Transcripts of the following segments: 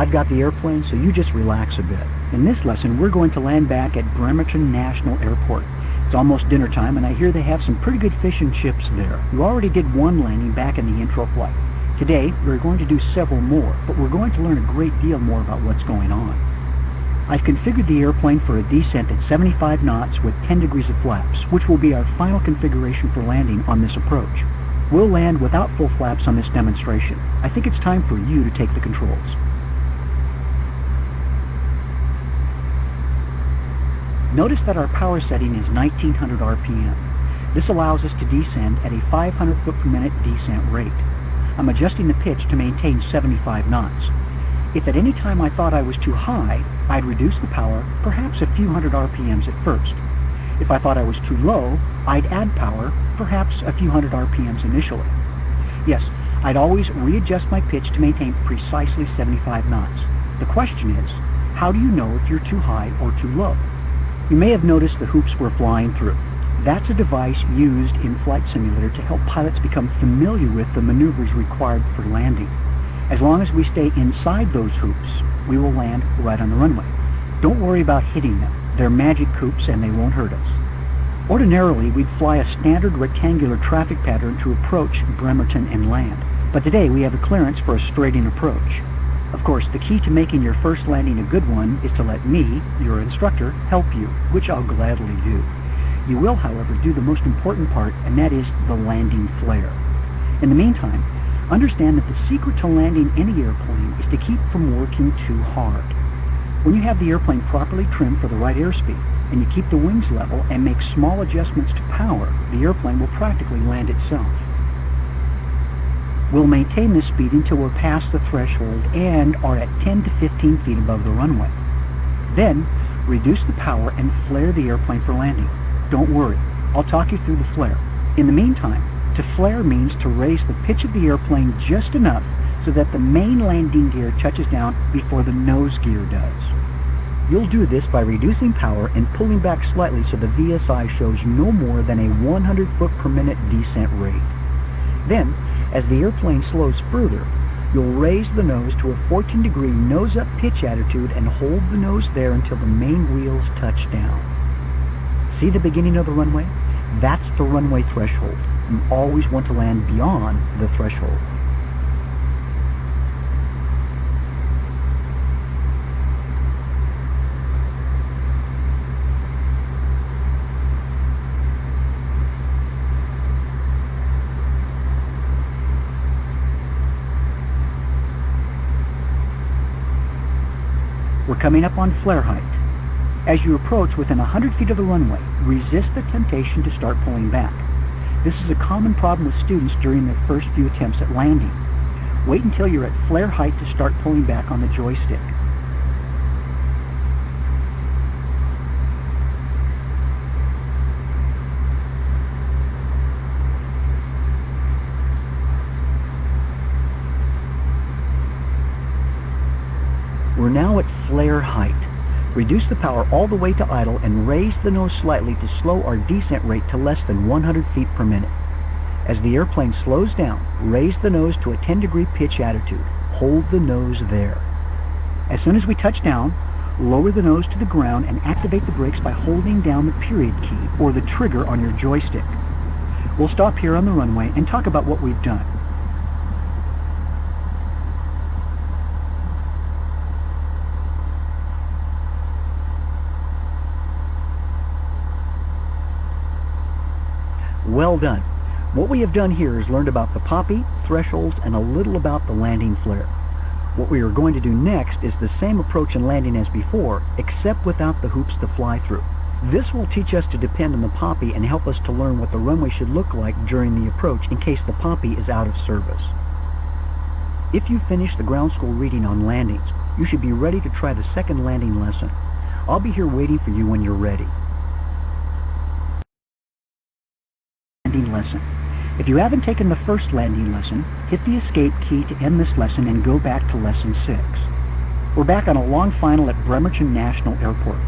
I've got the airplane, so you just relax a bit. In this lesson, we're going to land back at Bremerton National Airport. It's almost dinner time, and I hear they have some pretty good fish and chips there. You already did one landing back in the intro flight. Today, we're going to do several more, but we're going to learn a great deal more about what's going on. I've configured the airplane for a descent at 75 knots with 10 degrees of flaps, which will be our final configuration for landing on this approach. We'll land without full flaps on this demonstration. I think it's time for you to take the controls. Notice that our power setting is 1900 RPM. This allows us to descend at a 500 foot per minute descent rate. I'm adjusting the pitch to maintain 75 knots. If at any time I thought I was too high, I'd reduce the power, perhaps a few hundred RPMs at first. If I thought I was too low, I'd add power, perhaps a few hundred RPMs initially. Yes, I'd always readjust my pitch to maintain precisely 75 knots. The question is, how do you know if you're too high or too low? You may have noticed the hoops we're flying through. That's a device used in Flight Simulator to help pilots become familiar with the maneuvers required for landing. As long as we stay inside those hoops, we will land right on the runway. Don't worry about hitting them. They're magic hoops and they won't hurt us. Ordinarily, we'd fly a standard rectangular traffic pattern to approach Bremerton and land. But today we have a clearance for a straight-in approach. Of course, the key to making your first landing a good one is to let me, your instructor, help you, which I'll gladly do. You will, however, do the most important part, and that is the landing flare. In the meantime, understand that the secret to landing any airplane is to keep from working too hard. When you have the airplane properly trimmed for the right airspeed, and you keep the wings level and make small adjustments to power, the airplane will practically land itself. We'll maintain this speed until we're past the threshold and are at 10 to 15 feet above the runway. Then, reduce the power and flare the airplane for landing. Don't worry, I'll talk you through the flare. In the meantime, to flare means to raise the pitch of the airplane just enough so that the main landing gear touches down before the nose gear does. You'll do this by reducing power and pulling back slightly so the VSI shows no more than a 100 foot per minute descent rate. Then, as the airplane slows further, you'll raise the nose to a 14-degree nose-up pitch attitude and hold the nose there until the main wheels touch down. See the beginning of the runway? That's the runway threshold. You always want to land beyond the threshold. We're coming up on flare height. As you approach within 100 feet of the runway, resist the temptation to start pulling back. This is a common problem with students during their first few attempts at landing. Wait until you're at flare height to start pulling back on the joystick. We're now at flare height. Reduce the power all the way to idle and raise the nose slightly to slow our descent rate to less than 100 feet per minute. As the airplane slows down, raise the nose to a 10-degree pitch attitude. Hold the nose there. As soon as we touch down, lower the nose to the ground and activate the brakes by holding down the period key or the trigger on your joystick. We'll stop here on the runway and talk about what we've done. Well done. What we have done here is learned about the poppy, thresholds, and a little about the landing flare. What we are going to do next is the same approach and landing as before, except without the hoops to fly through. This will teach us to depend on the poppy and help us to learn what the runway should look like during the approach in case the poppy is out of service. If you finish the ground school reading on landings, you should be ready to try the second landing lesson. I'll be here waiting for you when you're ready. Lesson. If you haven't taken the first landing lesson, hit the escape key to end this lesson and go back to lesson 6. We're back on a long final at Bremerton National Airport.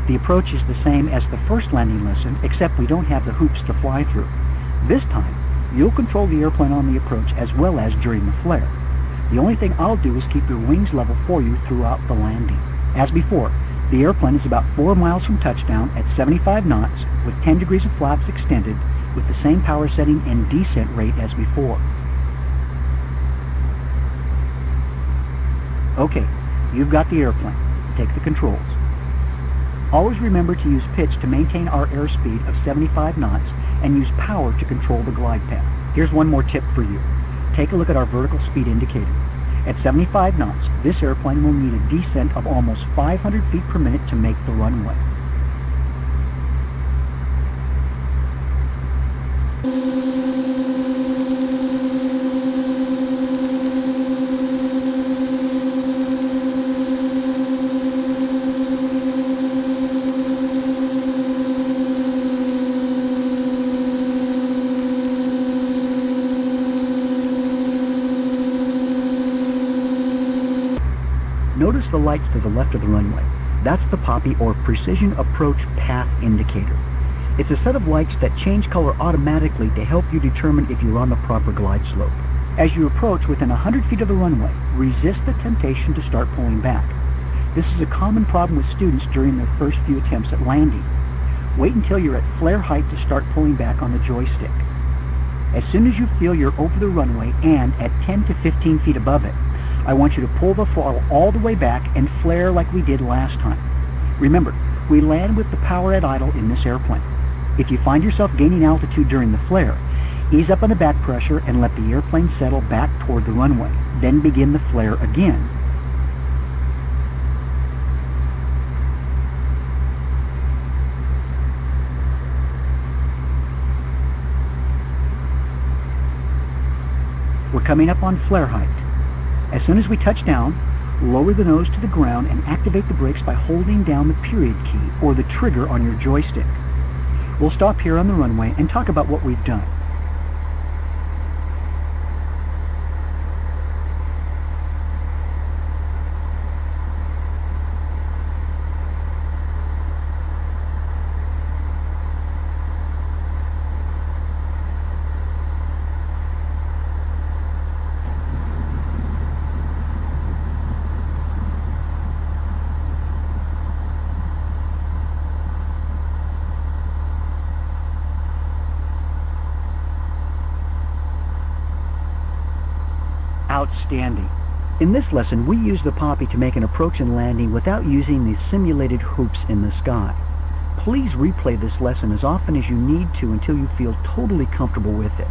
The approach is the same as the first landing lesson, except we don't have the hoops to fly through. This time, you'll control the airplane on the approach as well as during the flare. The only thing I'll do is keep your wings level for you throughout the landing. As before, the airplane is about 4 miles from touchdown at 75 knots with 10 degrees of flaps extended with the same power setting and descent rate as before. Okay, you've got the airplane. Take the controls. Always remember to use pitch to maintain our airspeed of 75 knots and use power to control the glide path. Here's one more tip for you. Take a look at our vertical speed indicator. At 75 knots, this airplane will need a descent of almost 500 feet per minute to make the runway. Notice the lights to the left of the runway. That's the poppy or precision approach path indicator. It's a set of lights that change color automatically to help you determine if you're on the proper glide slope. As you approach within 100 feet of the runway, resist the temptation to start pulling back. This is a common problem with students during their first few attempts at landing. Wait until you're at flare height to start pulling back on the joystick. As soon as you feel you're over the runway and at 10 to 15 feet above it, I want you to pull the throttle all the way back and flare like we did last time. Remember, we land with the power at idle in this airplane. If you find yourself gaining altitude during the flare, ease up on the back pressure and let the airplane settle back toward the runway. Then begin the flare again. We're coming up on flare height. As soon as we touch down, lower the nose to the ground and activate the brakes by holding down the period key or the trigger on your joystick. We'll stop here on the runway and talk about what we've done. Outstanding. In this lesson, we use the poppy to make an approach and landing without using the simulated hoops in the sky. Please replay this lesson as often as you need to until you feel totally comfortable with it.